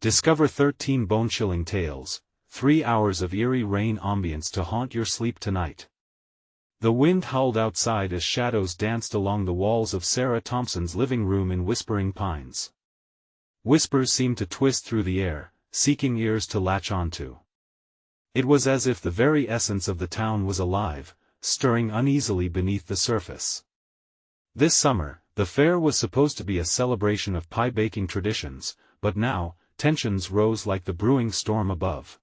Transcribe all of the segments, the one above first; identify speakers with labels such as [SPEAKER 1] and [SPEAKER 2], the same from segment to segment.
[SPEAKER 1] Discover 13 bone-chilling tales, 3 hours of eerie rain ambience to haunt your sleep tonight. The wind howled outside as shadows danced along the walls of Sarah Thompson's living room in Whispering Pines. Whispers seemed to twist through the air, seeking ears to latch onto. It was as if the very essence of the town was alive, stirring uneasily beneath the surface. This summer, the fair was supposed to be a celebration of pie-baking traditions, but now, tensions rose like the brewing storm above.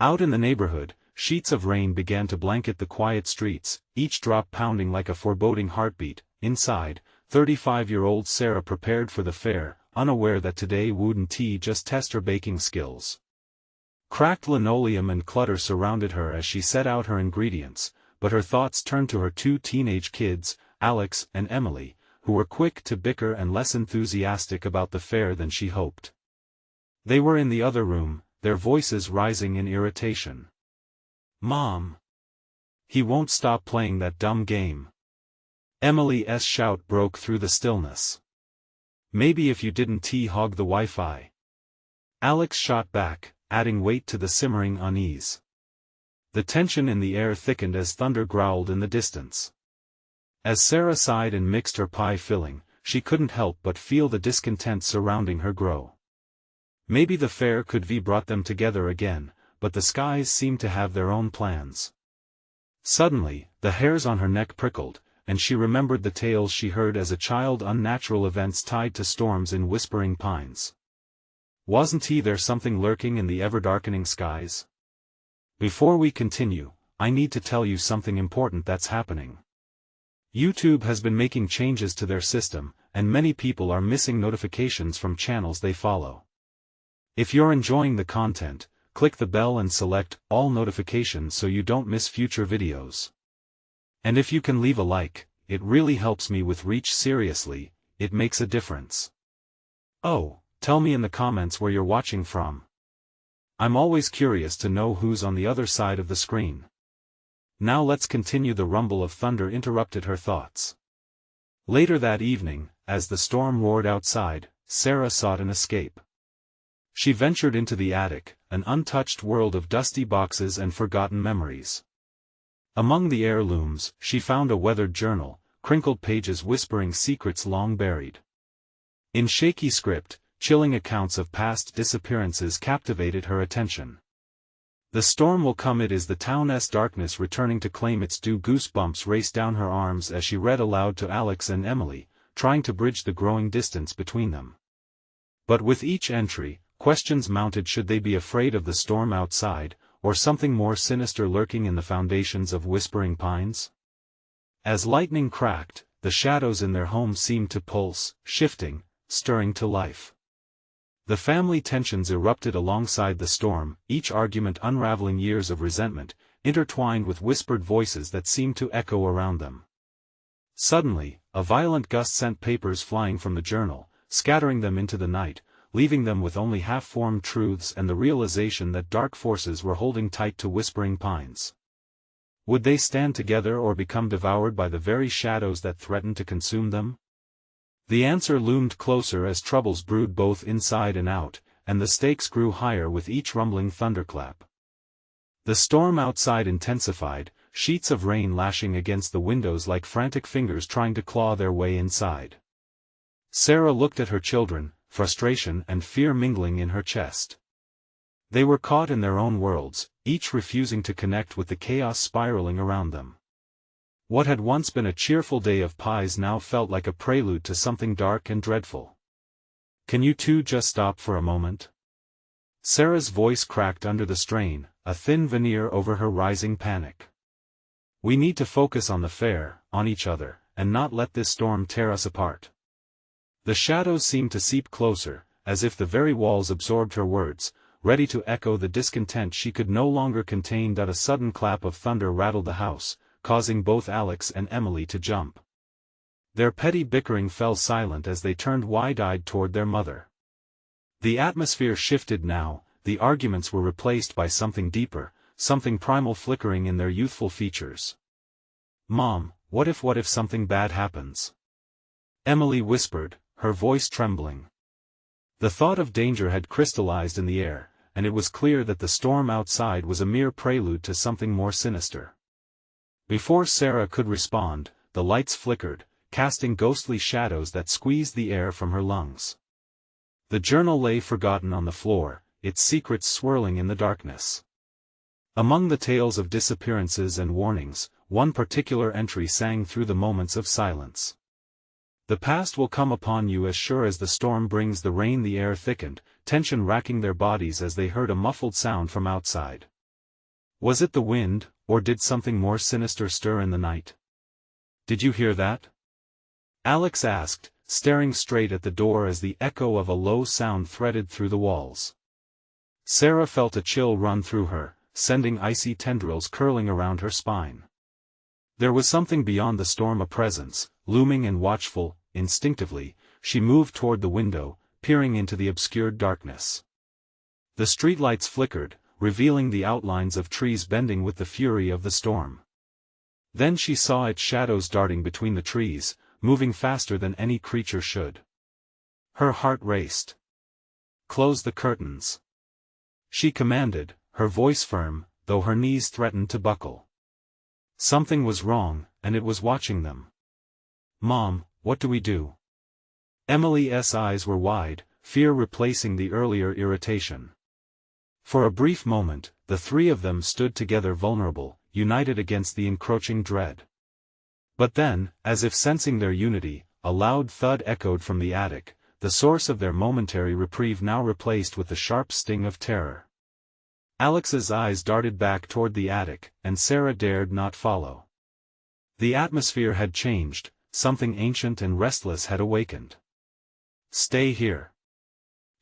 [SPEAKER 1] Out in the neighborhood, sheets of rain began to blanket the quiet streets, each drop pounding like a foreboding heartbeat. Inside, 35-year-old Sarah prepared for the fair, unaware that today wouldn't just test her baking skills. Cracked linoleum and clutter surrounded her as she set out her ingredients, but her thoughts turned to her 2 teenage kids, Alex and Emily, who were quick to bicker and less enthusiastic about the fair than she hoped. They were in the other room, their voices rising in irritation. "Mom! He won't stop playing that dumb game." Emily's shout broke through the stillness. "Maybe if you didn't hog the Wi-Fi." Alex shot back, adding weight to the simmering unease. The tension in the air thickened as thunder growled in the distance. As Sarah sighed and mixed her pie filling, she couldn't help but feel the discontent surrounding her grow. Maybe the fair could be brought them together again, but the skies seemed to have their own plans. Suddenly, the hairs on her neck prickled, and she remembered the tales she heard as a child, unnatural events tied to storms in Whispering Pines. Wasn't there something lurking in the ever-darkening skies? Before we continue, I need to tell you something important that's happening. YouTube has been making changes to their system, and many people are missing notifications from channels they follow. If you're enjoying the content, click the bell and select all notifications so you don't miss future videos. And if you can leave a like, it really helps me with reach. Seriously, it makes a difference. Oh, tell me in the comments where you're watching from. I'm always curious to know who's on the other side of the screen. Now let's continue. The rumble of thunder interrupted her thoughts. Later that evening, as the storm roared outside, Sarah sought an escape. She ventured into the attic, an untouched world of dusty boxes and forgotten memories. Among the heirlooms, she found a weathered journal, crinkled pages whispering secrets long buried. In shaky script, chilling accounts of past disappearances captivated her attention. The storm will come. It is the town's darkness returning to claim its due. Goosebumps raced down her arms as she read aloud to Alex and Emily, trying to bridge the growing distance between them. But with each entry, questions mounted. Should they be afraid of the storm outside, or something more sinister lurking in the foundations of Whispering Pines? As lightning cracked, the shadows in their home seemed to pulse, shifting, stirring to life. The family tensions erupted alongside the storm, each argument unraveling years of resentment, intertwined with whispered voices that seemed to echo around them. Suddenly, a violent gust sent papers flying from the journal, scattering them into the night, leaving them with only half-formed truths and the realization that dark forces were holding tight to Whispering Pines. Would they stand together or become devoured by the very shadows that threatened to consume them? The answer loomed closer as troubles brewed both inside and out, and the stakes grew higher with each rumbling thunderclap. The storm outside intensified, sheets of rain lashing against the windows like frantic fingers trying to claw their way inside. Sarah looked at her children, frustration and fear mingling in her chest. They were caught in their own worlds, each refusing to connect with the chaos spiraling around them. What had once been a cheerful day of pies now felt like a prelude to something dark and dreadful. "Can you two just stop for a moment?" Sarah's voice cracked under the strain, a thin veneer over her rising panic. "We need to focus on the fair, on each other, and not let this storm tear us apart." The shadows seemed to seep closer, as if the very walls absorbed her words, ready to echo the discontent she could no longer contain. A sudden clap of thunder rattled the house, causing both Alex and Emily to jump. Their petty bickering fell silent as they turned wide-eyed toward their mother. The atmosphere shifted now, the arguments were replaced by something deeper, something primal flickering in their youthful features. "Mom, what if something bad happens?" Emily whispered, her voice trembling. The thought of danger had crystallized in the air, and it was clear that the storm outside was a mere prelude to something more sinister. Before Sarah could respond, the lights flickered, casting ghostly shadows that squeezed the air from her lungs. The journal lay forgotten on the floor, its secrets swirling in the darkness. Among the tales of disappearances and warnings, one particular entry sang through the moments of silence. The past will come upon you as sure as the storm brings the rain. The air thickened, tension racking their bodies as they heard a muffled sound from outside. Was it the wind, or did something more sinister stir in the night? Did you hear that? Alex asked, staring straight at the door as the echo of a low sound threaded through the walls. Sarah felt a chill run through her, sending icy tendrils curling around her spine. There was something beyond the storm, a presence, looming and watchful. Instinctively, she moved toward the window, peering into the obscured darkness. The streetlights flickered, revealing the outlines of trees bending with the fury of the storm. Then she saw its shadows darting between the trees, moving faster than any creature should. Her heart raced. "Close the curtains," she commanded, her voice firm, though her knees threatened to buckle. Something was wrong, and it was watching them. "Mom, what do we do?" Emily's eyes were wide, fear replacing the earlier irritation. For a brief moment, the three of them stood together, vulnerable, united against the encroaching dread. But then, as if sensing their unity, a loud thud echoed from the attic, the source of their momentary reprieve now replaced with the sharp sting of terror. Alex's eyes darted back toward the attic, and Sarah dared not follow. The atmosphere had changed, something ancient and restless had awakened. "Stay here,"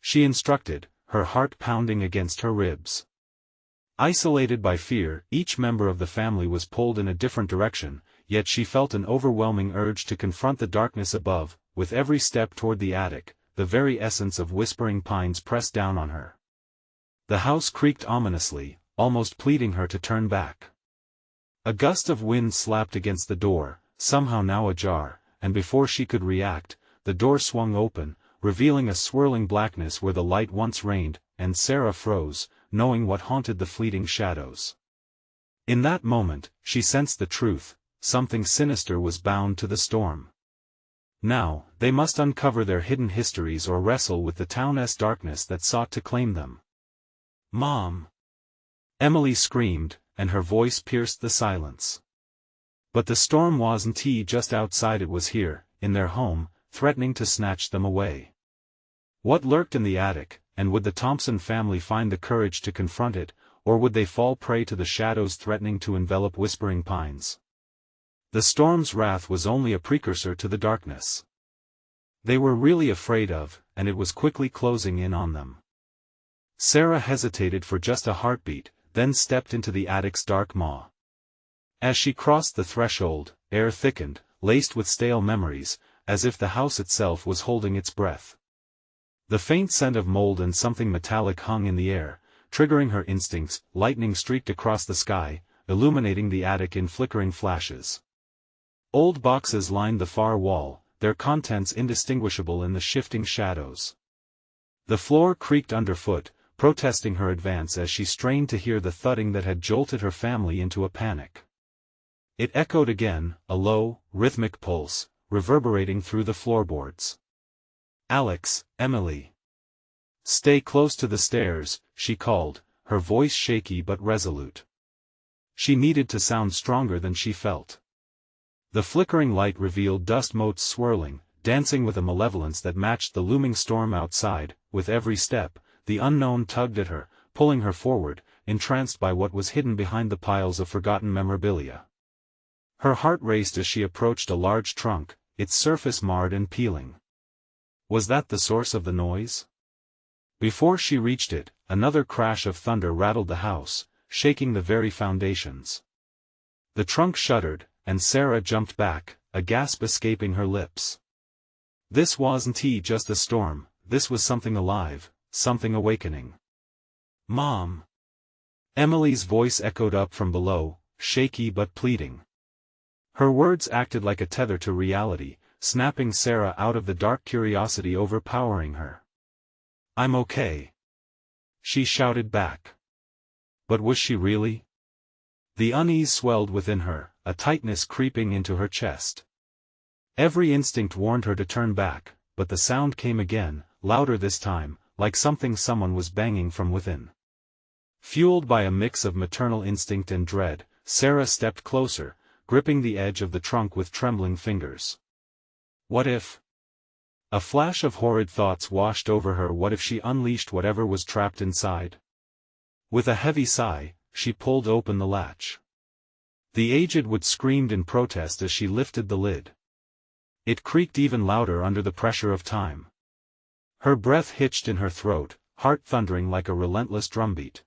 [SPEAKER 1] she instructed, her heart pounding against her ribs. Isolated by fear, each member of the family was pulled in a different direction, yet she felt an overwhelming urge to confront the darkness above. With every step toward the attic, the very essence of Whispering Pines pressed down on her. The house creaked ominously, almost pleading her to turn back. A gust of wind slapped against the door, somehow now ajar, and before she could react, the door swung open, revealing a swirling blackness where the light once reigned, and Sarah froze, knowing what haunted the fleeting shadows. In that moment, she sensed the truth: something sinister was bound to the storm. Now, they must uncover their hidden histories or wrestle with the town's darkness that sought to claim them. "Mom!" Emily screamed, and her voice pierced the silence. But the storm wasn't just outside, it was here, in their home, threatening to snatch them away. What lurked in the attic, and would the Thompson family find the courage to confront it, or would they fall prey to the shadows threatening to envelop Whispering Pines? The storm's wrath was only a precursor to the darkness they were really afraid of, and it was quickly closing in on them. Sarah hesitated for just a heartbeat, then stepped into the attic's dark maw. As she crossed the threshold, air thickened, laced with stale memories, as if the house itself was holding its breath. The faint scent of mold and something metallic hung in the air, triggering her instincts. Lightning streaked across the sky, illuminating the attic in flickering flashes. Old boxes lined the far wall, their contents indistinguishable in the shifting shadows. The floor creaked underfoot, protesting her advance as she strained to hear the thudding that had jolted her family into a panic. It echoed again, a low, rhythmic pulse, reverberating through the floorboards. "Alex, Emily. Stay close to the stairs," she called, her voice shaky but resolute. She needed to sound stronger than she felt. The flickering light revealed dust motes swirling, dancing with a malevolence that matched the looming storm outside. With every step, the unknown tugged at her, pulling her forward, entranced by what was hidden behind the piles of forgotten memorabilia. Her heart raced as she approached a large trunk, its surface marred and peeling. Was that the source of the noise? Before she reached it, another crash of thunder rattled the house, shaking the very foundations. The trunk shuddered, and Sarah jumped back, a gasp escaping her lips. This wasn't just a storm, this was something alive, something awakening. "Mom!" Emily's voice echoed up from below, shaky but pleading. Her words acted like a tether to reality, snapping Sarah out of the dark, curiosity overpowering her. I'm okay, she shouted back. But was she really? The unease swelled within her, a tightness creeping into her chest. Every instinct warned her to turn back, but the sound came again, louder this time, like something someone was banging from within. Fueled by a mix of maternal instinct and dread, Sarah stepped closer, gripping the edge of the trunk with trembling fingers. What if? A flash of horrid thoughts washed over her. What if she unleashed whatever was trapped inside? With a heavy sigh, she pulled open the latch. The aged wood screamed in protest as she lifted the lid. It creaked even louder under the pressure of time. Her breath hitched in her throat, heart thundering like a relentless drumbeat.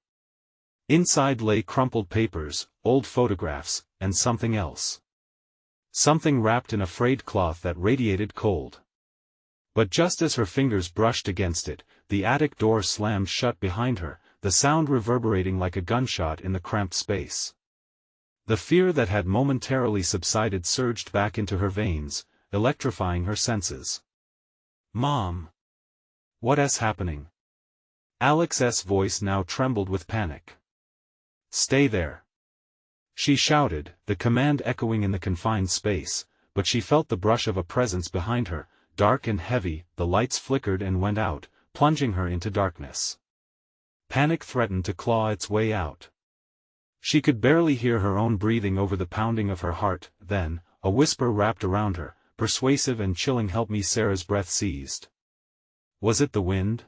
[SPEAKER 1] Inside lay crumpled papers, old photographs, and something else. Something wrapped in a frayed cloth that radiated cold. But just as her fingers brushed against it, the attic door slammed shut behind her, the sound reverberating like a gunshot in the cramped space. The fear that had momentarily subsided surged back into her veins, electrifying her senses. Mom! What's happening? Alex's voice now trembled with panic. Stay there! She shouted, the command echoing in the confined space, but she felt the brush of a presence behind her, dark and heavy. The lights flickered and went out, plunging her into darkness. Panic threatened to claw its way out. She could barely hear her own breathing over the pounding of her heart. Then, a whisper wrapped around her, persuasive and chilling. Help me! Sarah's breath seized. Was it the wind?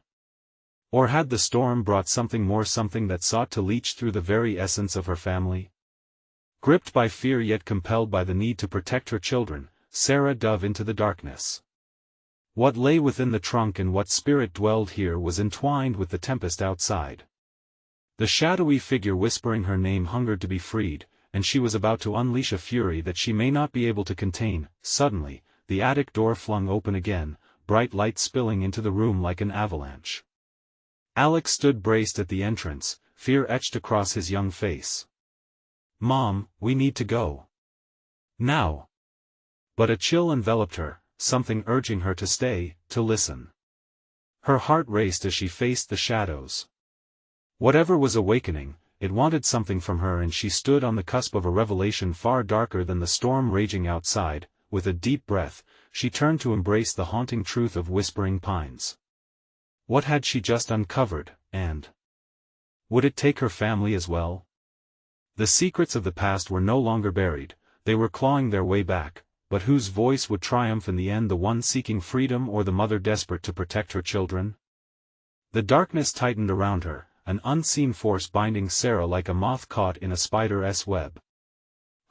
[SPEAKER 1] Or had the storm brought something more, something that sought to leach through the very essence of her family? Gripped by fear yet compelled by the need to protect her children, Sarah dove into the darkness. What lay within the trunk and what spirit dwelled here was entwined with the tempest outside. The shadowy figure whispering her name hungered to be freed, and she was about to unleash a fury that she may not be able to contain. Suddenly, the attic door flung open again, bright light spilling into the room like an avalanche. Alex stood braced at the entrance, fear etched across his young face. Mom, we need to go. Now. But a chill enveloped her, something urging her to stay, to listen. Her heart raced as she faced the shadows. Whatever was awakening, it wanted something from her, and she stood on the cusp of a revelation far darker than the storm raging outside. With a deep breath, she turned to embrace the haunting truth of Whispering Pines. What had she just uncovered, and would it take her family as well? The secrets of the past were no longer buried, they were clawing their way back, but whose voice would triumph in the end, the one seeking freedom or the mother desperate to protect her children? The darkness tightened around her, an unseen force binding Sarah like a moth caught in a spider's web.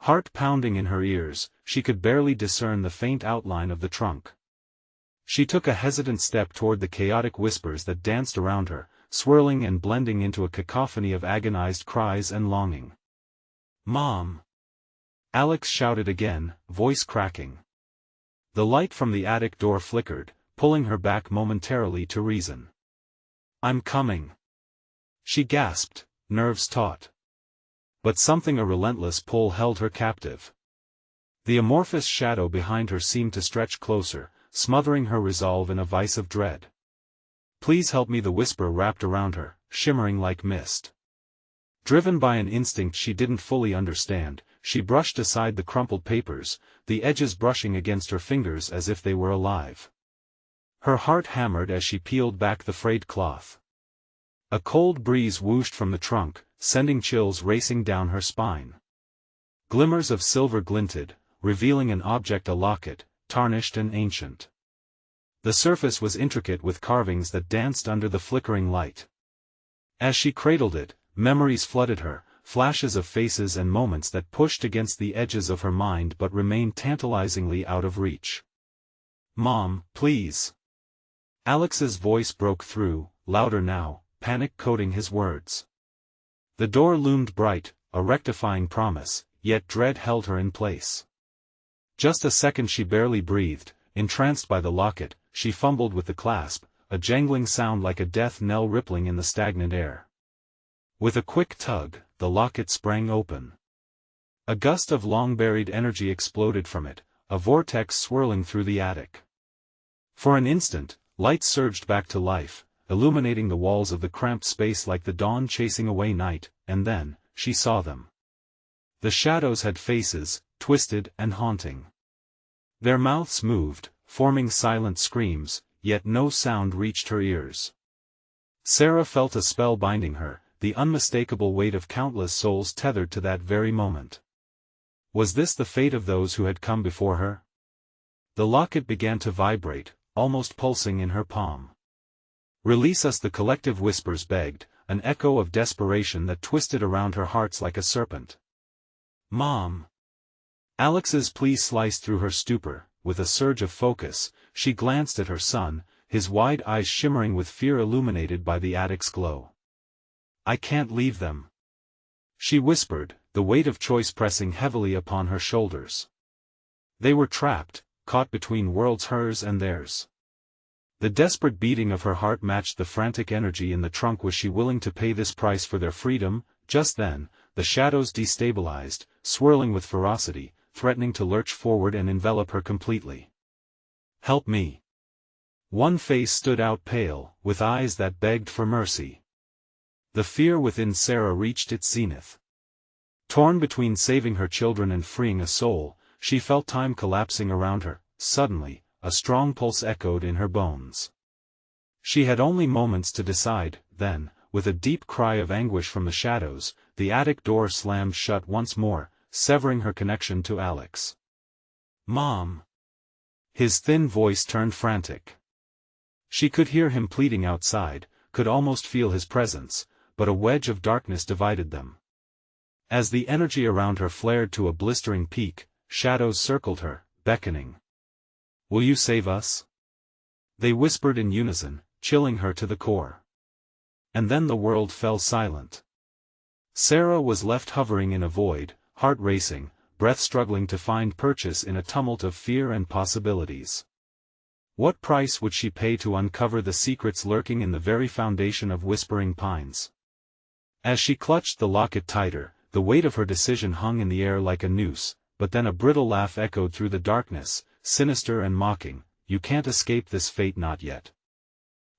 [SPEAKER 1] Heart pounding in her ears, she could barely discern the faint outline of the trunk. She took a hesitant step toward the chaotic whispers that danced around her, swirling and blending into a cacophony of agonized cries and longing. Mom! Alex shouted again, voice cracking. The light from the attic door flickered, pulling her back momentarily to reason. I'm coming. She gasped, nerves taut. But something, a relentless pull, held her captive. The amorphous shadow behind her seemed to stretch closer, smothering her resolve in a vice of dread. Please help me, the whisper wrapped around her, shimmering like mist. Driven by an instinct she didn't fully understand, she brushed aside the crumpled papers, the edges brushing against her fingers as if they were alive. Her heart hammered as she peeled back the frayed cloth. A cold breeze whooshed from the trunk, sending chills racing down her spine. Glimmers of silver glinted, revealing an object, a locket, tarnished and ancient. The surface was intricate with carvings that danced under the flickering light. As she cradled it, memories flooded her, flashes of faces and moments that pushed against the edges of her mind but remained tantalizingly out of reach. Mom, please. Alex's voice broke through, louder now, panic coating his words. The door loomed bright, a rectifying promise, yet dread held her in place. Just a second she barely breathed, entranced by the locket. She fumbled with the clasp, a jangling sound like a death knell rippling in the stagnant air. With a quick tug, the locket sprang open. A gust of long-buried energy exploded from it, a vortex swirling through the attic. For an instant, light surged back to life, illuminating the walls of the cramped space like the dawn chasing away night, and then, she saw them. The shadows had faces, twisted and haunting. Their mouths moved, forming silent screams, yet no sound reached her ears. Sarah felt a spell binding her, the unmistakable weight of countless souls tethered to that very moment. Was this the fate of those who had come before her? The locket began to vibrate, almost pulsing in her palm. "Release us," the collective whispers begged, an echo of desperation that twisted around her hearts like a serpent. "Mom!" Alex's plea sliced through her stupor. With a surge of focus, she glanced at her son, his wide eyes shimmering with fear illuminated by the attic's glow. "I can't leave them," she whispered, the weight of choice pressing heavily upon her shoulders. They were trapped, caught between worlds, hers and theirs. The desperate beating of her heart matched the frantic energy in the trunk. Was she willing to pay this price for their freedom? Just then, the shadows destabilized, swirling with ferocity, threatening to lurch forward and envelop her completely. "Help me!" One face stood out pale, with eyes that begged for mercy. The fear within Sarah reached its zenith. Torn between saving her children and freeing a soul, she felt time collapsing around her. Suddenly, a strong pulse echoed in her bones. She had only moments to decide, then, with a deep cry of anguish from the shadows, the attic door slammed shut once more, severing her connection to Alex. "Mom!" His thin voice turned frantic. She could hear him pleading outside, could almost feel his presence, but a wedge of darkness divided them. As the energy around her flared to a blistering peak, shadows circled her, beckoning. "Will you save us?" They whispered in unison, chilling her to the core. And then the world fell silent. Sarah was left hovering in a void, heart racing, breath struggling to find purchase in a tumult of fear and possibilities. What price would she pay to uncover the secrets lurking in the very foundation of Whispering Pines? As she clutched the locket tighter, the weight of her decision hung in the air like a noose, but then a brittle laugh echoed through the darkness, sinister and mocking. "You can't escape this fate, not yet."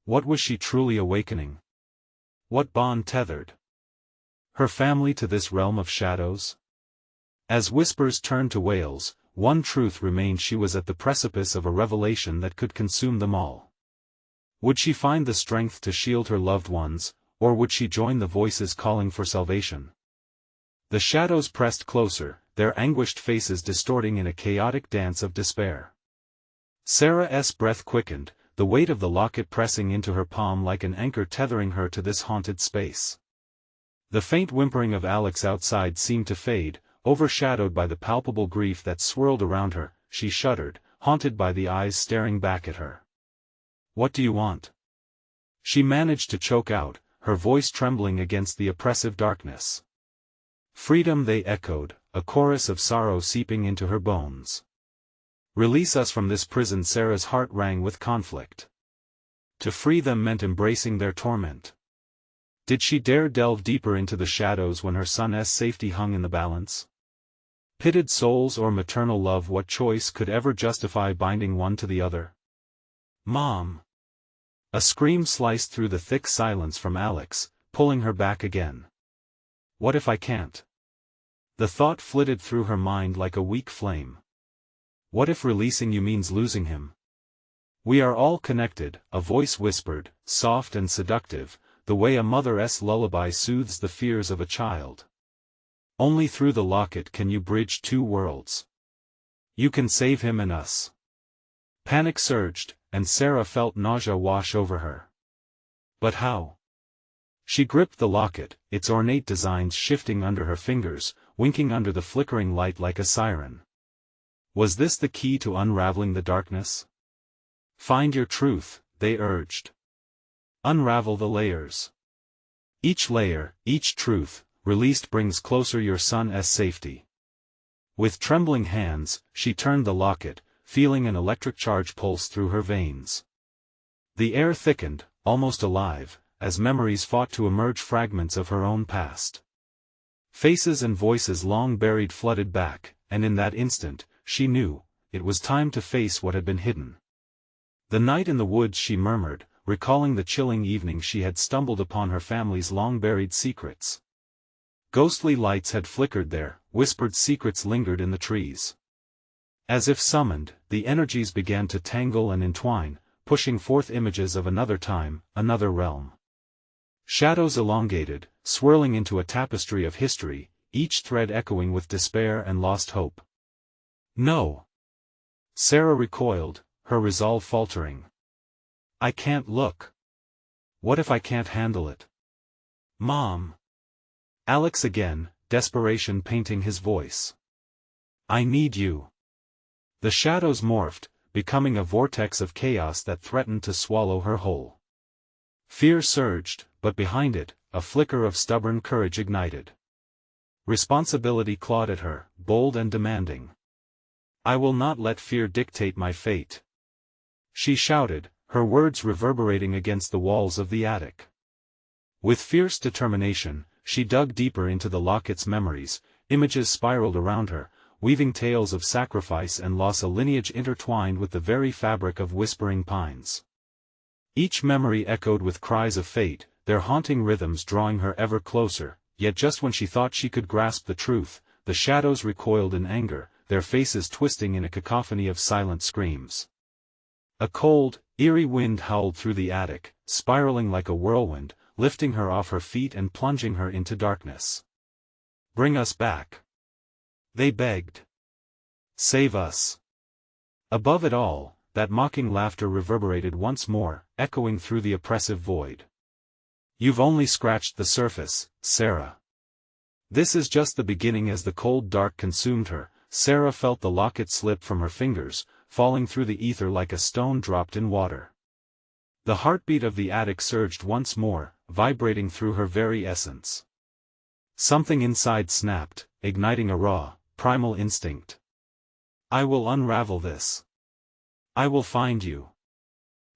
[SPEAKER 1] What was she truly awakening? What bond tethered her family to this realm of shadows? As whispers turned to wails, one truth remained: she was at the precipice of a revelation that could consume them all. Would she find the strength to shield her loved ones, or would she join the voices calling for salvation? The shadows pressed closer, their anguished faces distorting in a chaotic dance of despair. Sarah's breath quickened, the weight of the locket pressing into her palm like an anchor tethering her to this haunted space. The faint whimpering of Alex outside seemed to fade, overshadowed by the palpable grief that swirled around her. She shuddered, haunted by the eyes staring back at her. "What do you want?" she managed to choke out, her voice trembling against the oppressive darkness. "Freedom," they echoed, a chorus of sorrow seeping into her bones. "Release us from this prison." Sarah's heart rang with conflict. To free them meant embracing their torment. Did she dare delve deeper into the shadows when her son's safety hung in the balance? Pitted souls or maternal love, what choice could ever justify binding one to the other? "Mom!" A scream sliced through the thick silence from Alex, pulling her back again. "What if I can't?" The thought flitted through her mind like a weak flame. "What if releasing you means losing him?" "We are all connected," a voice whispered, soft and seductive, the way a mother's lullaby soothes the fears of a child. "Only through the locket can you bridge two worlds. You can save him and us." Panic surged, and Sarah felt nausea wash over her. But how? She gripped the locket, its ornate designs shifting under her fingers, winking under the flickering light like a siren. Was this the key to unraveling the darkness? "Find your truth," they urged. "Unravel the layers. Each layer, each truth, released brings closer your son's safety." With trembling hands, she turned the locket, feeling an electric charge pulse through her veins. The air thickened, almost alive, as memories fought to emerge, fragments of her own past. Faces and voices long buried flooded back, and in that instant, she knew, it was time to face what had been hidden. "The night in the woods," she murmured, recalling the chilling evening she had stumbled upon her family's long-buried secrets. Ghostly lights had flickered there, whispered secrets lingered in the trees. As if summoned, the energies began to tangle and entwine, pushing forth images of another time, another realm. Shadows elongated, swirling into a tapestry of history, each thread echoing with despair and lost hope. No! Sarah recoiled, her resolve faltering. I can't look. What if I can't handle it? Mom! Alex again, desperation painting his voice. I need you. The shadows morphed, becoming a vortex of chaos that threatened to swallow her whole. Fear surged, but behind it, a flicker of stubborn courage ignited. Responsibility clawed at her, bold and demanding. I will not let fear dictate my fate. She shouted, her words reverberating against the walls of the attic. With fierce determination, she dug deeper into the locket's memories. Images spiraled around her, weaving tales of sacrifice and loss, a lineage intertwined with the very fabric of whispering pines. Each memory echoed with cries of fate, their haunting rhythms drawing her ever closer, yet just when she thought she could grasp the truth, the shadows recoiled in anger, their faces twisting in a cacophony of silent screams. A cold, eerie wind howled through the attic, spiraling like a whirlwind, lifting her off her feet and plunging her into darkness. Bring us back. They begged. Save us. Above it all, that mocking laughter reverberated once more, echoing through the oppressive void. You've only scratched the surface, Sarah. This is just the beginning. As the cold dark consumed her, Sarah felt the locket slip from her fingers, falling through the ether like a stone dropped in water. The heartbeat of the attic surged once more, vibrating through her very essence. Something inside snapped, igniting a raw, primal instinct. I will unravel this. I will find you.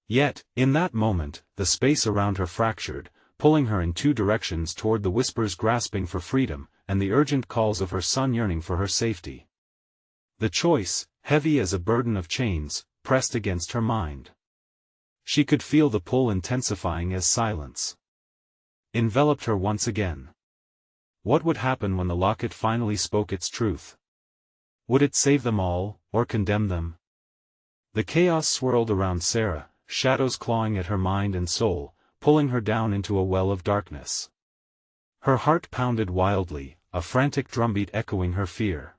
[SPEAKER 1] Yet, in that moment, the space around her fractured, pulling her in two directions toward the whispers grasping for freedom, and the urgent calls of her son yearning for her safety. The choice, heavy as a burden of chains, pressed against her mind. She could feel the pull intensifying as silence enveloped her once again. What would happen when the locket finally spoke its truth? Would it save them all, or condemn them? The chaos swirled around Sarah, shadows clawing at her mind and soul, pulling her down into a well of darkness. Her heart pounded wildly, a frantic drumbeat echoing her fear.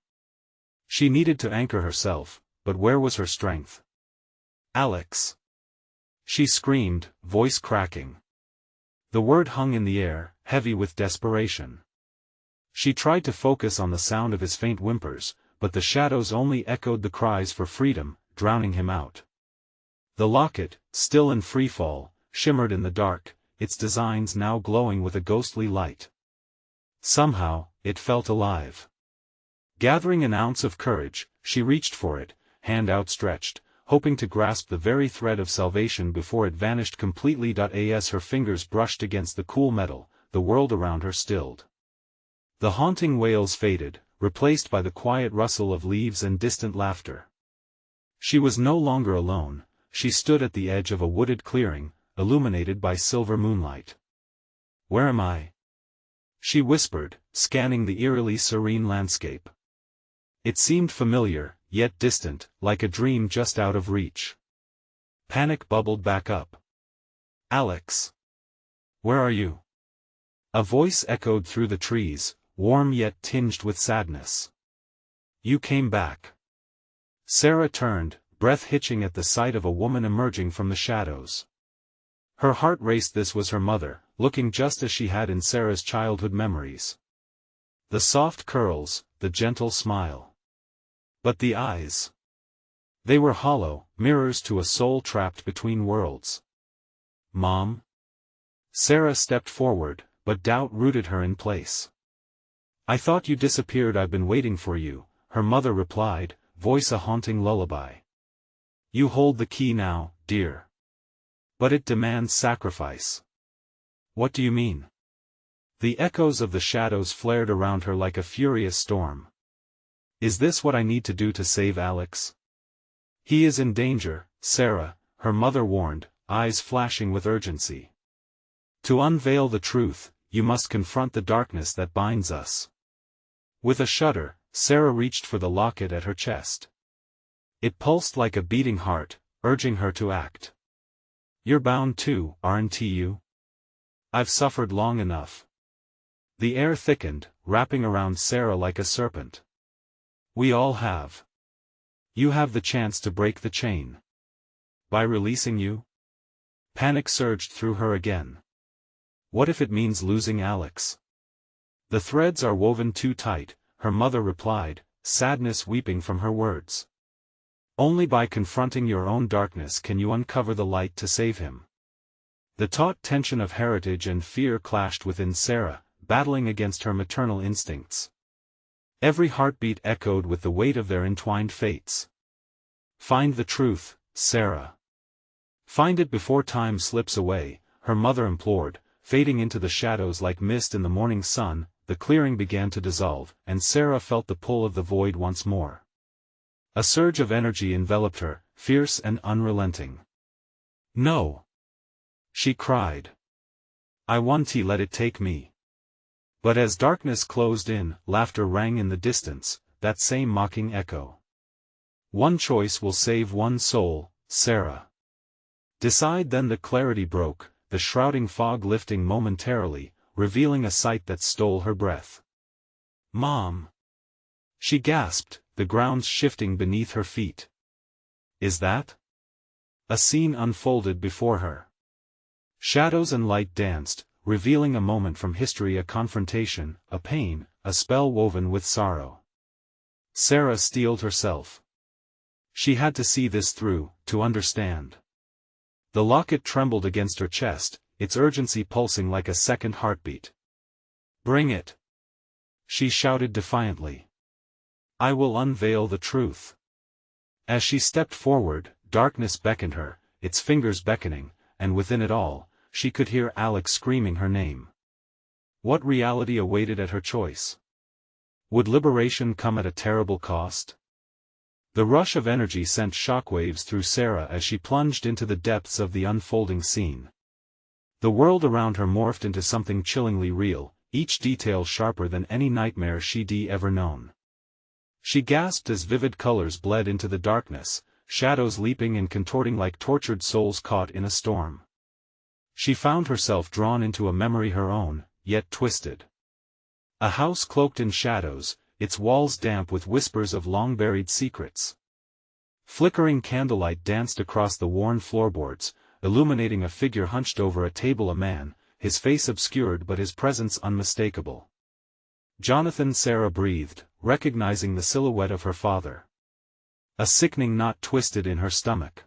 [SPEAKER 1] She needed to anchor herself, but where was her strength? Alex! She screamed, voice cracking. The word hung in the air, heavy with desperation. She tried to focus on the sound of his faint whimpers, but the shadows only echoed the cries for freedom, drowning him out. The locket, still in freefall, shimmered in the dark, its designs now glowing with a ghostly light. Somehow, it felt alive. Gathering an ounce of courage, she reached for it, hand outstretched, hoping to grasp the very thread of salvation before it vanished completely. As her fingers brushed against the cool metal, the world around her stilled. The haunting wails faded, replaced by the quiet rustle of leaves and distant laughter. She was no longer alone. She stood at the edge of a wooded clearing, illuminated by silver moonlight. Where am I? She whispered, scanning the eerily serene landscape. It seemed familiar, yet distant, like a dream just out of reach. Panic bubbled back up. Alex! Where are you? A voice echoed through the trees, warm yet tinged with sadness. You came back. Sarah turned, breath hitching at the sight of a woman emerging from the shadows. Her heart raced. This was her mother, looking just as she had in Sarah's childhood memories. The soft curls, the gentle smile. But the eyes. They were hollow, mirrors to a soul trapped between worlds. Mom? Sarah stepped forward, but doubt rooted her in place. I thought you disappeared. I've been waiting for you, her mother replied, voice a haunting lullaby. You hold the key now, dear. But it demands sacrifice. What do you mean? The echoes of the shadows flared around her like a furious storm. Is this what I need to do to save Alex? He is in danger, Sarah, her mother warned, eyes flashing with urgency. To unveil the truth, you must confront the darkness that binds us. With a shudder, Sarah reached for the locket at her chest. It pulsed like a beating heart, urging her to act. You're bound too, aren't you? I've suffered long enough. The air thickened, wrapping around Sarah like a serpent. We all have. You have the chance to break the chain. By releasing you? Panic surged through her again. What if it means losing Alex? The threads are woven too tight, her mother replied, sadness weeping from her words. Only by confronting your own darkness can you uncover the light to save him. The taut tension of heritage and fear clashed within Sarah, battling against her maternal instincts. Every heartbeat echoed with the weight of their entwined fates. Find the truth, Sarah. Find it before time slips away, her mother implored, fading into the shadows like mist in the morning sun. The clearing began to dissolve, and Sarah felt the pull of the void once more. A surge of energy enveloped her, fierce and unrelenting. No! She cried. I want to let it take me. But as darkness closed in, laughter rang in the distance, that same mocking echo. One choice will save one soul, Sarah. Decide. Then the clarity broke, the shrouding fog lifting momentarily, revealing a sight that stole her breath. Mom! She gasped, the ground shifting beneath her feet. Is that? A scene unfolded before her. Shadows and light danced, revealing a moment from history, a confrontation, a pain, a spell woven with sorrow. Sarah steeled herself. She had to see this through, to understand. The locket trembled against her chest, its urgency pulsing like a second heartbeat. Bring it! She shouted defiantly. I will unveil the truth. As she stepped forward, darkness beckoned her, its fingers beckoning, and within it all, she could hear Alex screaming her name. What reality awaited at her choice? Would liberation come at a terrible cost? The rush of energy sent shockwaves through Sarah as she plunged into the depths of the unfolding scene. The world around her morphed into something chillingly real, each detail sharper than any nightmare she'd ever known. She gasped as vivid colors bled into the darkness, shadows leaping and contorting like tortured souls caught in a storm. She found herself drawn into a memory her own, yet twisted. A house cloaked in shadows, its walls damp with whispers of long-buried secrets. Flickering candlelight danced across the worn floorboards, illuminating a figure hunched over a table, a man, his face obscured but his presence unmistakable. Jonathan. Sarah breathed, recognizing the silhouette of her father. A sickening knot twisted in her stomach.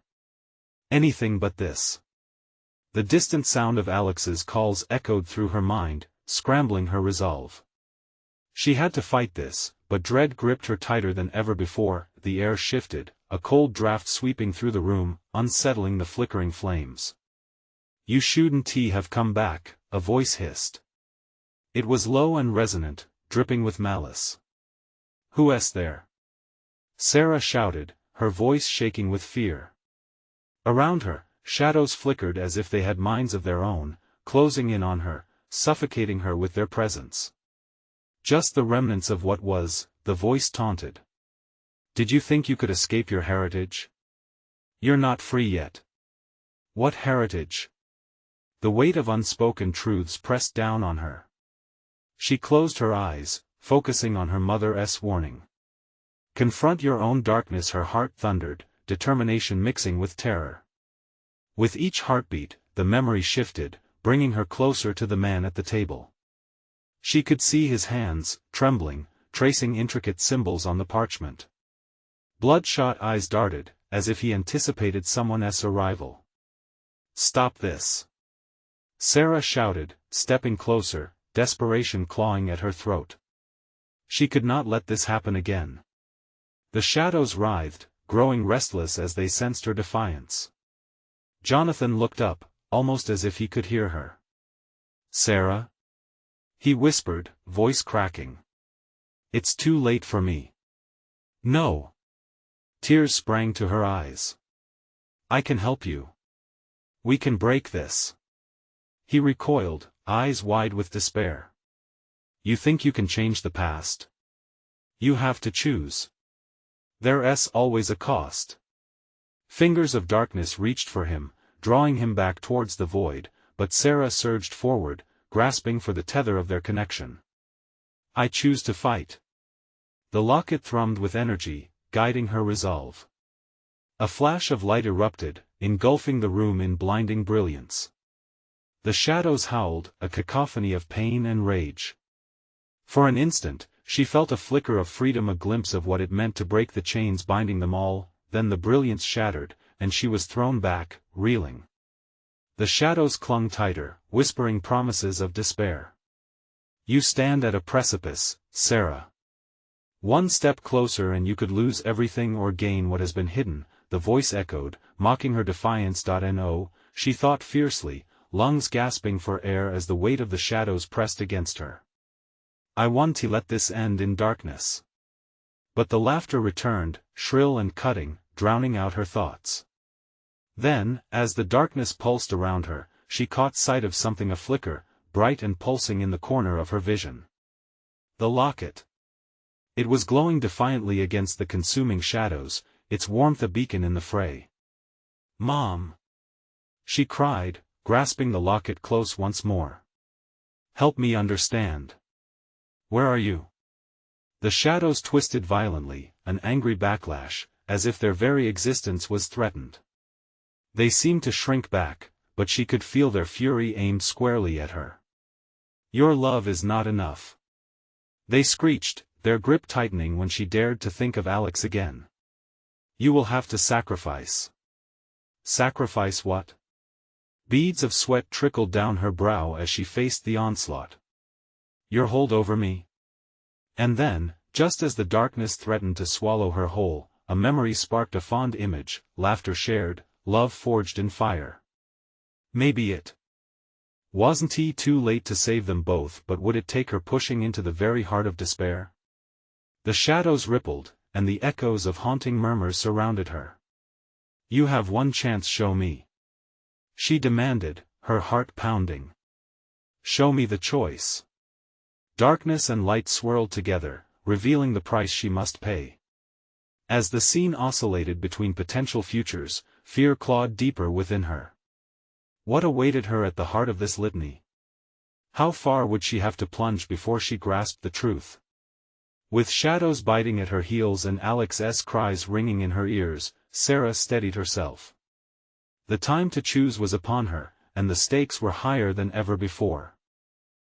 [SPEAKER 1] Anything but this. The distant sound of Alex's calls echoed through her mind, scrambling her resolve. She had to fight this, but dread gripped her tighter than ever before. The air shifted, a cold draft sweeping through the room, unsettling the flickering flames. You shouldn't have come back, a voice hissed. It was low and resonant, dripping with malice. Who's there? Sarah shouted, her voice shaking with fear. Around her, shadows flickered as if they had minds of their own, closing in on her, suffocating her with their presence. Just the remnants of what was, the voice taunted. Did you think you could escape your heritage? You're not free yet. What heritage? The weight of unspoken truths pressed down on her. She closed her eyes, focusing on her mother's warning. Confront your own darkness, her heart thundered, determination mixing with terror. With each heartbeat, the memory shifted, bringing her closer to the man at the table. She could see his hands, trembling, tracing intricate symbols on the parchment. Bloodshot eyes darted, as if he anticipated someone's arrival. Stop this! Sarah shouted, stepping closer, desperation clawing at her throat. She could not let this happen again. The shadows writhed, growing restless as they sensed her defiance. Jonathan looked up, almost as if he could hear her. Sarah? He whispered, voice cracking. It's too late for me. No. Tears sprang to her eyes. I can help you. We can break this. He recoiled, eyes wide with despair. You think you can change the past? You have to choose. There's always a cost. Fingers of darkness reached for him, drawing him back towards the void, but Sarah surged forward, grasping for the tether of their connection. I choose to fight. The locket thrummed with energy, guiding her resolve. A flash of light erupted, engulfing the room in blinding brilliance. The shadows howled, a cacophony of pain and rage. For an instant, she felt a flicker of freedom, a glimpse of what it meant to break the chains binding them all, then the brilliance shattered, and she was thrown back, reeling. The shadows clung tighter, whispering promises of despair. You stand at a precipice, Sarah. One step closer and you could lose everything or gain what has been hidden, the voice echoed, mocking her defiance. No, she thought fiercely, lungs gasping for air as the weight of the shadows pressed against her. I want to let this end in darkness. But the laughter returned, shrill and cutting, drowning out her thoughts. Then, as the darkness pulsed around her, she caught sight of something, a flicker, bright and pulsing in the corner of her vision. The locket. It was glowing defiantly against the consuming shadows, its warmth a beacon in the fray. Mom! She cried, grasping the locket close once more. Help me understand. Where are you? The shadows twisted violently, an angry backlash, as if their very existence was threatened. They seemed to shrink back, but she could feel their fury aimed squarely at her. Your love is not enough. They screeched, their grip tightening when she dared to think of Alex again. You will have to sacrifice. Sacrifice what? Beads of sweat trickled down her brow as she faced the onslaught. Your hold over me? And then, just as the darkness threatened to swallow her whole, a memory sparked, a fond image, laughter shared, love forged in fire. Maybe it wasn't too late to save them both, but would it take her pushing into the very heart of despair? The shadows rippled, and the echoes of haunting murmurs surrounded her. You have one chance, show me. She demanded, her heart pounding. Show me the choice. Darkness and light swirled together, revealing the price she must pay. As the scene oscillated between potential futures, fear clawed deeper within her. What awaited her at the heart of this litany? How far would she have to plunge before she grasped the truth? With shadows biting at her heels and Alex's cries ringing in her ears, Sarah steadied herself. The time to choose was upon her, and the stakes were higher than ever before.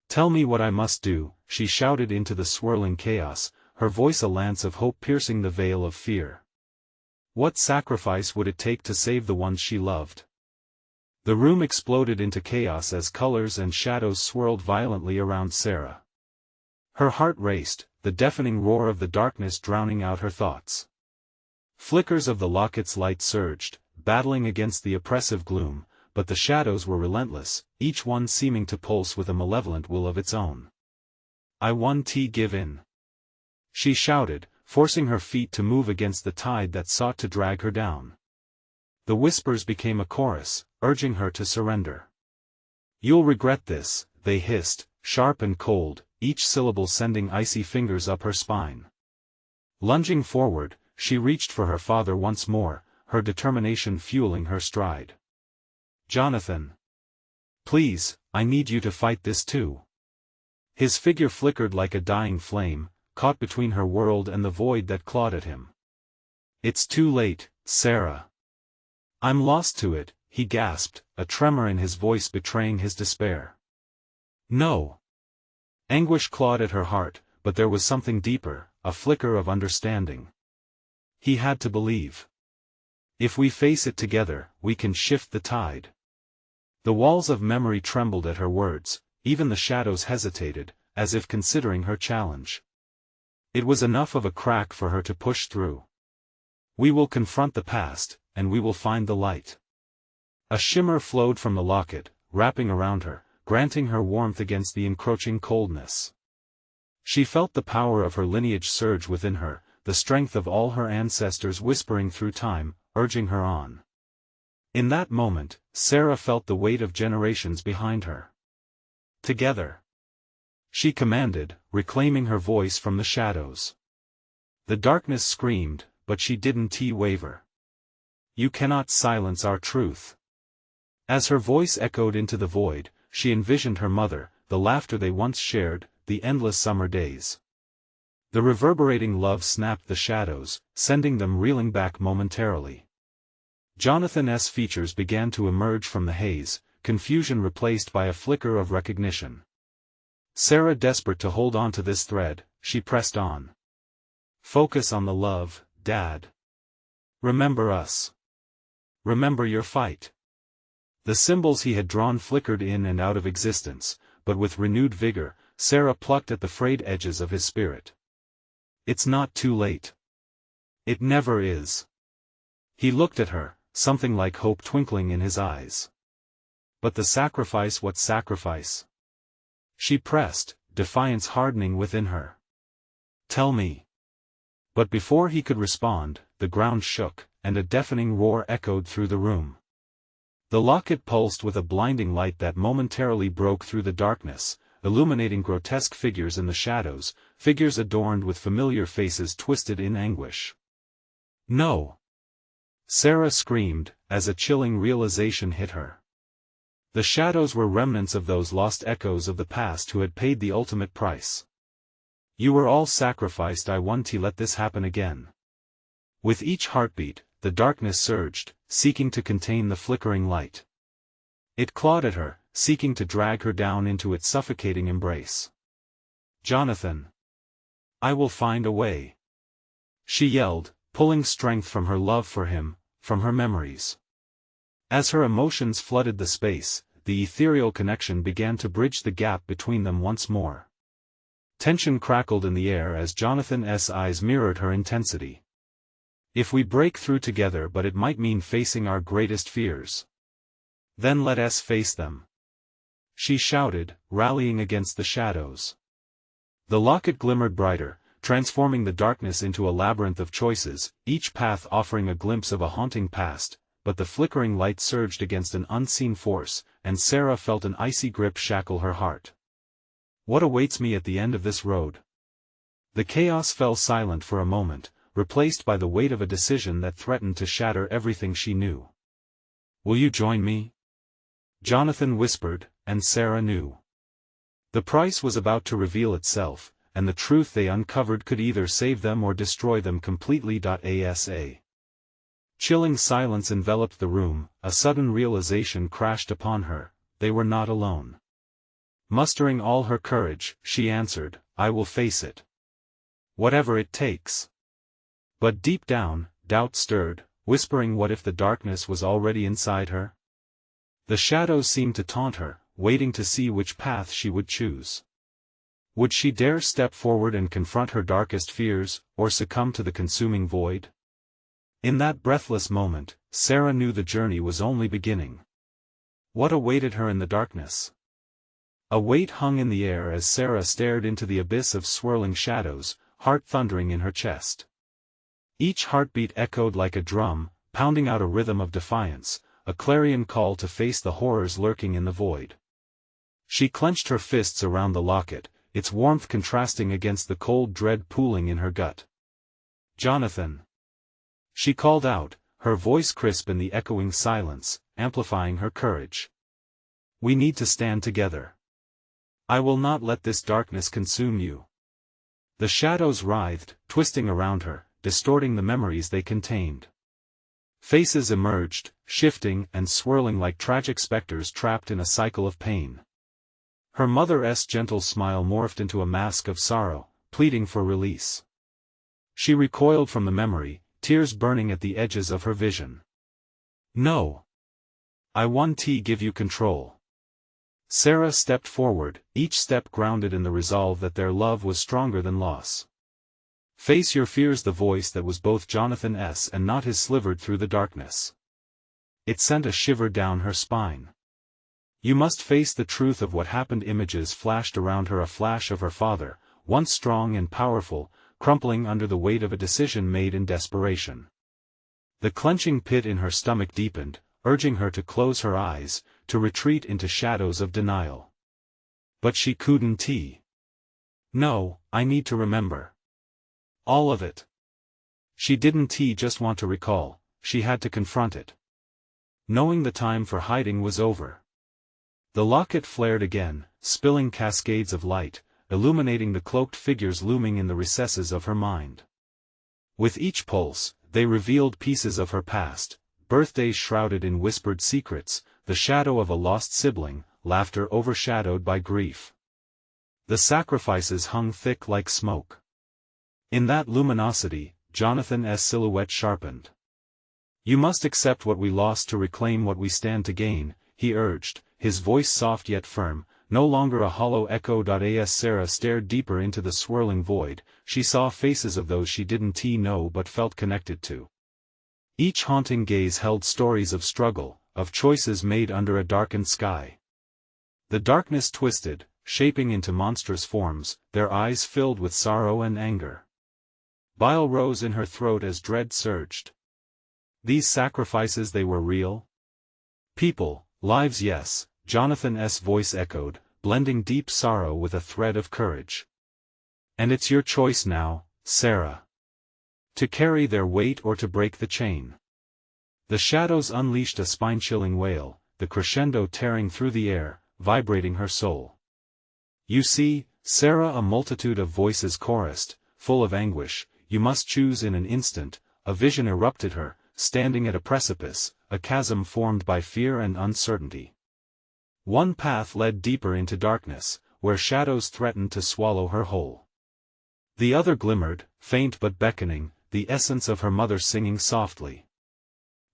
[SPEAKER 1] Tell me what I must do, she shouted into the swirling chaos, her voice a lance of hope piercing the veil of fear. What sacrifice would it take to save the ones she loved? The room exploded into chaos as colors and shadows swirled violently around Sarah. Her heart raced, the deafening roar of the darkness drowning out her thoughts. Flickers of the locket's light surged, battling against the oppressive gloom, but the shadows were relentless, each one seeming to pulse with a malevolent will of its own. I won't give in. She shouted, forcing her feet to move against the tide that sought to drag her down. The whispers became a chorus, urging her to surrender. You'll regret this, they hissed, sharp and cold, each syllable sending icy fingers up her spine. Lunging forward, she reached for her father once more, her determination fueling her stride. Jonathan. Please, I need you to fight this too. His figure flickered like a dying flame, caught between her world and the void that clawed at him. It's too late, Sarah. I'm lost to it, he gasped, a tremor in his voice betraying his despair. No. Anguish clawed at her heart, but there was something deeper, a flicker of understanding. He had to believe. If we face it together, we can shift the tide. The walls of memory trembled at her words, even the shadows hesitated, as if considering her challenge. It was enough of a crack for her to push through. We will confront the past, and we will find the light. A shimmer flowed from the locket, wrapping around her, granting her warmth against the encroaching coldness. She felt the power of her lineage surge within her, the strength of all her ancestors whispering through time, urging her on. In that moment, Sarah felt the weight of generations behind her. Together, she commanded, reclaiming her voice from the shadows. The darkness screamed, but she didn't waver. You cannot silence our truth. As her voice echoed into the void, she envisioned her mother, the laughter they once shared, the endless summer days. The reverberating love snapped the shadows, sending them reeling back momentarily. Jonathan's features began to emerge from the haze, confusion replaced by a flicker of recognition. Sarah, desperate to hold on to this thread, she pressed on. Focus on the love, Dad. Remember us. Remember your fight. The symbols he had drawn flickered in and out of existence, but with renewed vigor, Sarah plucked at the frayed edges of his spirit. It's not too late. It never is. He looked at her, something like hope twinkling in his eyes. But the sacrifice, what sacrifice? She pressed, defiance hardening within her. Tell me. But before he could respond, the ground shook, and a deafening roar echoed through the room. The locket pulsed with a blinding light that momentarily broke through the darkness, illuminating grotesque figures in the shadows, figures adorned with familiar faces twisted in anguish. No! Sarah screamed, as a chilling realization hit her. The shadows were remnants of those lost echoes of the past who had paid the ultimate price. You were all sacrificed. I won't let this happen again. With each heartbeat, the darkness surged, seeking to contain the flickering light. It clawed at her, seeking to drag her down into its suffocating embrace. Jonathan! I will find a way. She yelled, pulling strength from her love for him, from her memories. As her emotions flooded the space, the ethereal connection began to bridge the gap between them once more. Tension crackled in the air as Jonathan's eyes mirrored her intensity. If we break through together, but it might mean facing our greatest fears. Then let us face them. She shouted, rallying against the shadows. The locket glimmered brighter, transforming the darkness into a labyrinth of choices, each path offering a glimpse of a haunting past, but the flickering light surged against an unseen force, and Sarah felt an icy grip shackle her heart. What awaits me at the end of this road? The chaos fell silent for a moment, replaced by the weight of a decision that threatened to shatter everything she knew. Will you join me? Jonathan whispered, and Sarah knew. The price was about to reveal itself, and the truth they uncovered could either save them or destroy them completely. Asa. Chilling silence enveloped the room, a sudden realization crashed upon her, they were not alone. Mustering all her courage, she answered, I will face it. Whatever it takes. But deep down, doubt stirred, whispering what if the darkness was already inside her? The shadows seemed to taunt her, waiting to see which path she would choose. Would she dare step forward and confront her darkest fears, or succumb to the consuming void? In that breathless moment, Sarah knew the journey was only beginning. What awaited her in the darkness? A weight hung in the air as Sarah stared into the abyss of swirling shadows, heart thundering in her chest. Each heartbeat echoed like a drum, pounding out a rhythm of defiance, a clarion call to face the horrors lurking in the void. She clenched her fists around the locket, its warmth contrasting against the cold dread pooling in her gut. Jonathan! She called out, her voice crisp in the echoing silence, amplifying her courage. We need to stand together. I will not let this darkness consume you. The shadows writhed, twisting around her, distorting the memories they contained. Faces emerged, shifting and swirling like tragic specters trapped in a cycle of pain. Her mother's gentle smile morphed into a mask of sorrow, pleading for release. She recoiled from the memory, tears burning at the edges of her vision. No. I want to give you control. Sarah stepped forward, each step grounded in the resolve that their love was stronger than loss. Face your fears, the voice that was both Jonathan's and not his slivered through the darkness. It sent a shiver down her spine. You must face the truth of what happened. Images flashed around her, a flash of her father, once strong and powerful, crumpling under the weight of a decision made in desperation. The clenching pit in her stomach deepened, urging her to close her eyes, to retreat into shadows of denial. But she couldn't. No, I need to remember. All of it. She didn't just want to recall, she had to confront it. Knowing the time for hiding was over. The locket flared again, spilling cascades of light, illuminating the cloaked figures looming in the recesses of her mind. With each pulse, they revealed pieces of her past, birthdays shrouded in whispered secrets, the shadow of a lost sibling, laughter overshadowed by grief. The sacrifices hung thick like smoke. In that luminosity, Jonathan's silhouette sharpened. "You must accept what we lost to reclaim what we stand to gain," he urged, his voice soft yet firm, no longer a hollow echo. As Sarah stared deeper into the swirling void, she saw faces of those she didn't know but felt connected to. Each haunting gaze held stories of struggle, of choices made under a darkened sky. The darkness twisted, shaping into monstrous forms, their eyes filled with sorrow and anger. Bile rose in her throat as dread surged. These sacrifices, they were real? People, lives, yes, Jonathan's voice echoed, blending deep sorrow with a thread of courage. And it's your choice now, Sarah. To carry their weight or to break the chain. The shadows unleashed a spine-chilling wail, the crescendo tearing through the air, vibrating her soul. "You see, Sarah," a multitude of voices chorused, full of anguish, "you must choose in an instant." A vision erupted her, standing at a precipice, a chasm formed by fear and uncertainty. One path led deeper into darkness, where shadows threatened to swallow her whole. The other glimmered, faint but beckoning, the essence of her mother singing softly.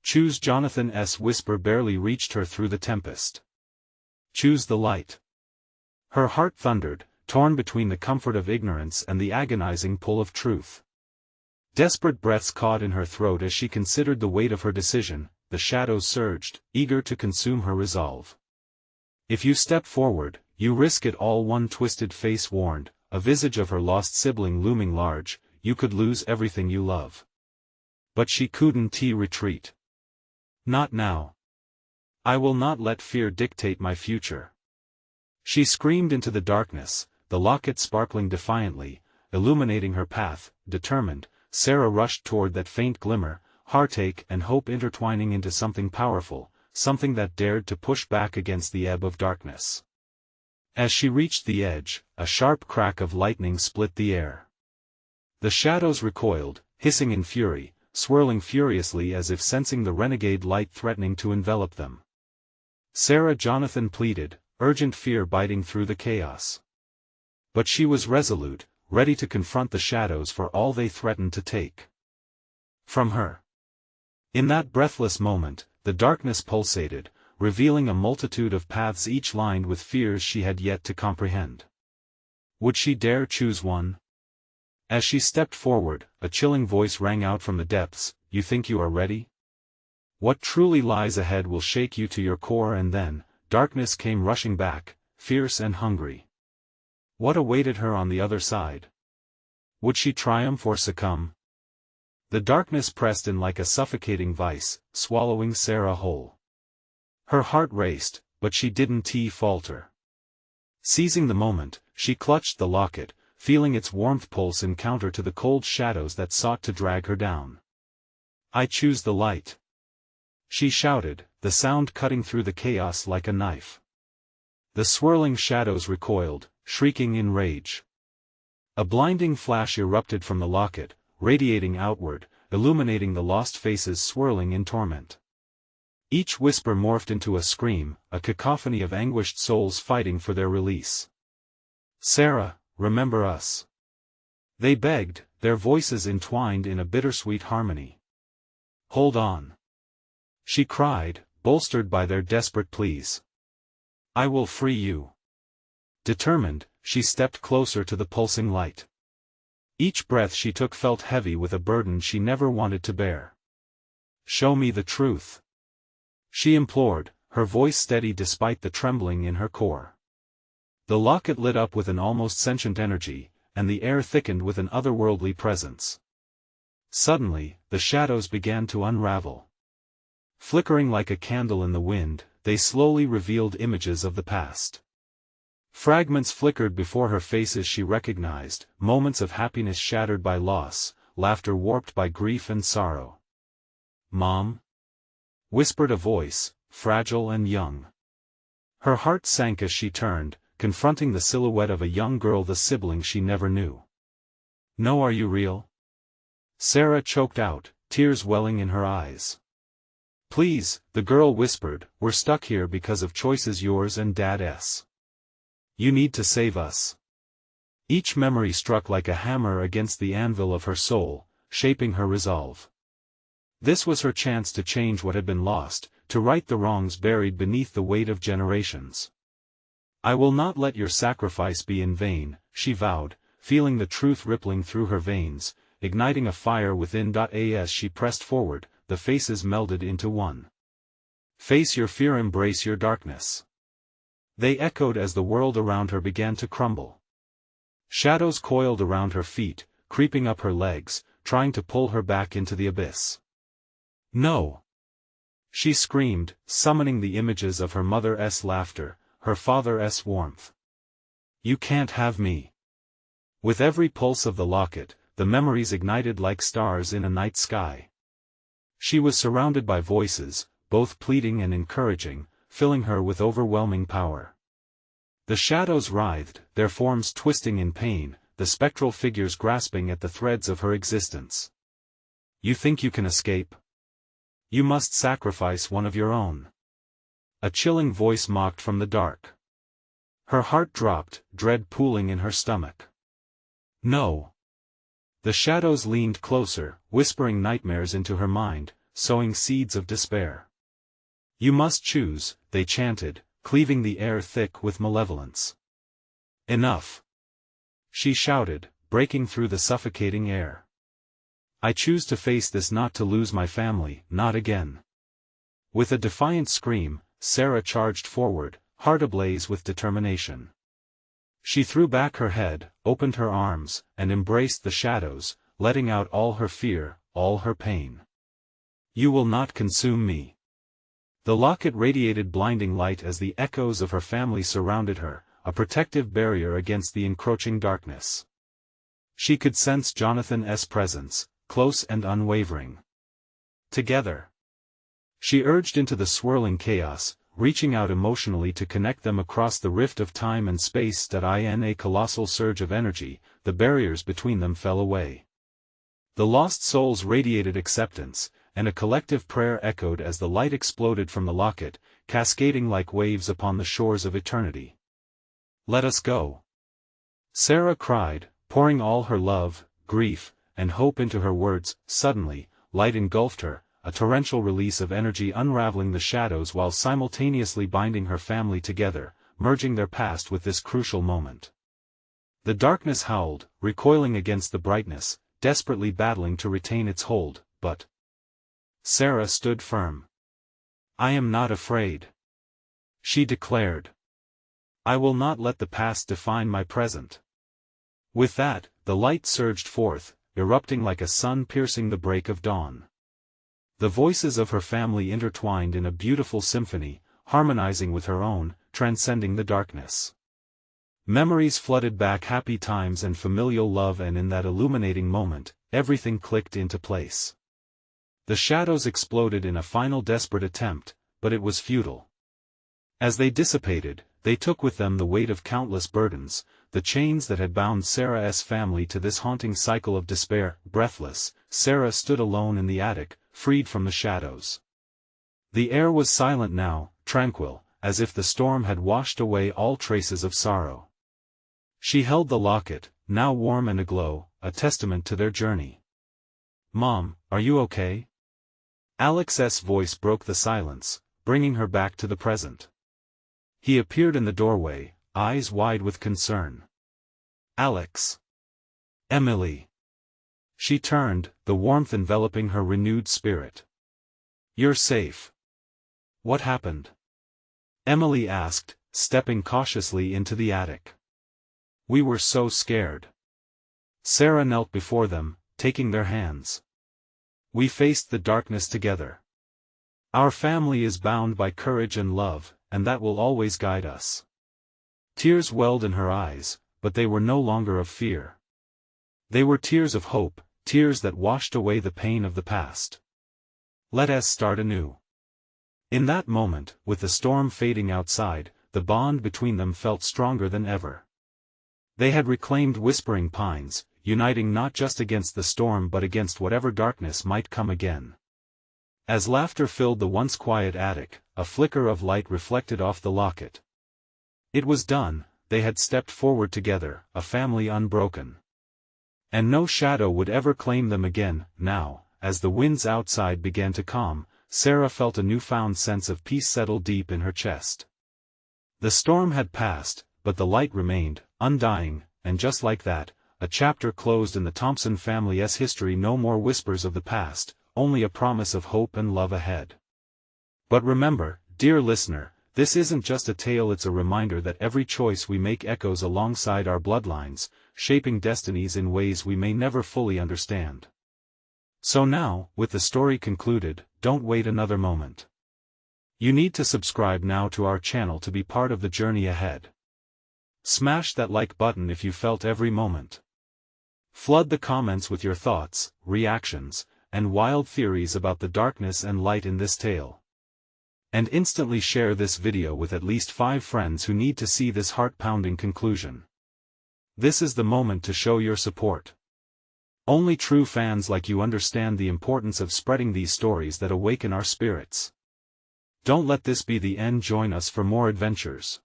[SPEAKER 1] "Choose." Jonathan's whisper barely reached her through the tempest. "Choose the light." Her heart thundered, torn between the comfort of ignorance and the agonizing pull of truth. Desperate breaths caught in her throat as she considered the weight of her decision. The shadows surged, eager to consume her resolve. "If you step forward, you risk it all," one twisted face warned, a visage of her lost sibling looming large. "You could lose everything you love." But she couldn't retreat. "Not now. I will not let fear dictate my future." She screamed into the darkness, the locket sparkling defiantly, illuminating her path. Determined, Sarah rushed toward that faint glimmer, heartache and hope intertwining into something powerful, something that dared to push back against the ebb of darkness. As she reached the edge, a sharp crack of lightning split the air. The shadows recoiled, hissing in fury, swirling furiously as if sensing the renegade light threatening to envelop them. "Sarah," Jonathan pleaded, urgent fear biting through the chaos. But she was resolute, ready to confront the shadows for all they threatened to take from her. In that breathless moment, the darkness pulsated, revealing a multitude of paths each lined with fears she had yet to comprehend. Would she dare choose one? As she stepped forward, a chilling voice rang out from the depths, "You think you are ready? What truly lies ahead will shake you to your core." And then, darkness came rushing back, fierce and hungry. What awaited her on the other side? Would she triumph or succumb? The darkness pressed in like a suffocating vice, swallowing Sarah whole. Her heart raced, but she didn't falter. Seizing the moment, she clutched the locket, feeling its warmth pulse in counter to the cold shadows that sought to drag her down. "I choose the light," she shouted, the sound cutting through the chaos like a knife. The swirling shadows recoiled, shrieking in rage. A blinding flash erupted from the locket, radiating outward, illuminating the lost faces swirling in torment. Each whisper morphed into a scream, a cacophony of anguished souls fighting for their release. "Sarah, remember us," they begged, their voices entwined in a bittersweet harmony. "Hold on," she cried, bolstered by their desperate pleas. "I will free you." Determined, she stepped closer to the pulsing light. Each breath she took felt heavy with a burden she never wanted to bear. "Show me the truth," she implored, her voice steady despite the trembling in her core. The locket lit up with an almost sentient energy, and the air thickened with an otherworldly presence. Suddenly, the shadows began to unravel. Flickering like a candle in the wind, they slowly revealed images of the past. Fragments flickered before her face as she recognized, moments of happiness shattered by loss, laughter warped by grief and sorrow. "Mom?" whispered a voice, fragile and young. Her heart sank as she turned, confronting the silhouette of a young girl, the sibling she never knew. "No, are you real?" Sarah choked out, tears welling in her eyes. "Please," the girl whispered, "we're stuck here because of choices yours and Dad's. You need to save us." Each memory struck like a hammer against the anvil of her soul, shaping her resolve. This was her chance to change what had been lost, to right the wrongs buried beneath the weight of generations. "I will not let your sacrifice be in vain," she vowed, feeling the truth rippling through her veins, igniting a fire within. As she pressed forward, the faces melded into one. "Face your fear, embrace your darkness." They echoed as the world around her began to crumble. Shadows coiled around her feet, creeping up her legs, trying to pull her back into the abyss. "No!" she screamed, summoning the images of her mother's laughter, her father's warmth. "You can't have me." With every pulse of the locket, the memories ignited like stars in a night sky. She was surrounded by voices, both pleading and encouraging, filling her with overwhelming power. The shadows writhed, their forms twisting in pain, the spectral figures grasping at the threads of her existence. "You think you can escape? You must sacrifice one of your own." A chilling voice mocked from the dark. Her heart dropped, dread pooling in her stomach. "No." The shadows leaned closer, whispering nightmares into her mind, sowing seeds of despair. "You must choose," they chanted, cleaving the air thick with malevolence. "Enough!" she shouted, breaking through the suffocating air. "I choose to face this, not to lose my family, not again." With a defiant scream, Sarah charged forward, heart ablaze with determination. She threw back her head, opened her arms, and embraced the shadows, letting out all her fear, all her pain. "You will not consume me." The locket radiated blinding light as the echoes of her family surrounded her, a protective barrier against the encroaching darkness. She could sense Jonathan's presence, close and unwavering. Together, she urged into the swirling chaos, reaching out emotionally to connect them across the rift of time and space. In a colossal surge of energy, the barriers between them fell away. The lost souls radiated acceptance, and a collective prayer echoed as the light exploded from the locket, cascading like waves upon the shores of eternity. "Let us go!" Sarah cried, pouring all her love, grief, and hope into her words. Suddenly, light engulfed her, a torrential release of energy unraveling the shadows while simultaneously binding her family together, merging their past with this crucial moment. The darkness howled, recoiling against the brightness, desperately battling to retain its hold, but Sarah stood firm. "I am not afraid," she declared. "I will not let the past define my present." With that, the light surged forth, erupting like a sun piercing the break of dawn. The voices of her family intertwined in a beautiful symphony, harmonizing with her own, transcending the darkness. Memories flooded back, happy times and familial love, and in that illuminating moment, everything clicked into place. The shadows exploded in a final desperate attempt, but it was futile. As they dissipated, they took with them the weight of countless burdens, the chains that had bound Sarah's family to this haunting cycle of despair. Breathless, Sarah stood alone in the attic, freed from the shadows. The air was silent now, tranquil, as if the storm had washed away all traces of sorrow. She held the locket, now warm and aglow, a testament to their journey. "Mom, are you okay?" Alex's voice broke the silence, bringing her back to the present. He appeared in the doorway, eyes wide with concern. "Alex." "Emily." She turned, the warmth enveloping her renewed spirit. "You're safe." "What happened?" Emily asked, stepping cautiously into the attic. "We were so scared." Sarah knelt before them, taking their hands. "We faced the darkness together. Our family is bound by courage and love, and that will always guide us." Tears welled in her eyes, but they were no longer of fear. They were tears of hope, tears that washed away the pain of the past. "Let us start anew." In that moment, with the storm fading outside, the bond between them felt stronger than ever. They had reclaimed Whispering Pines, uniting not just against the storm but against whatever darkness might come again. As laughter filled the once quiet attic, a flicker of light reflected off the locket. It was done, they had stepped forward together, a family unbroken. And no shadow would ever claim them again. Now, as the winds outside began to calm, Sarah felt a newfound sense of peace settle deep in her chest. The storm had passed, but the light remained, undying, and just like that, a chapter closed in the Thompson family's history. No more whispers of the past, only a promise of hope and love ahead. But remember, dear listener, this isn't just a tale, it's a reminder that every choice we make echoes alongside our bloodlines, shaping destinies in ways we may never fully understand. So now, with the story concluded, don't wait another moment. You need to subscribe now to our channel to be part of the journey ahead. Smash that like button if you felt every moment. Flood the comments with your thoughts, reactions, and wild theories about the darkness and light in this tale. And instantly share this video with at least 5 friends who need to see this heart-pounding conclusion. This is the moment to show your support. Only true fans like you understand the importance of spreading these stories that awaken our spirits. Don't let this be the end. Join us for more adventures.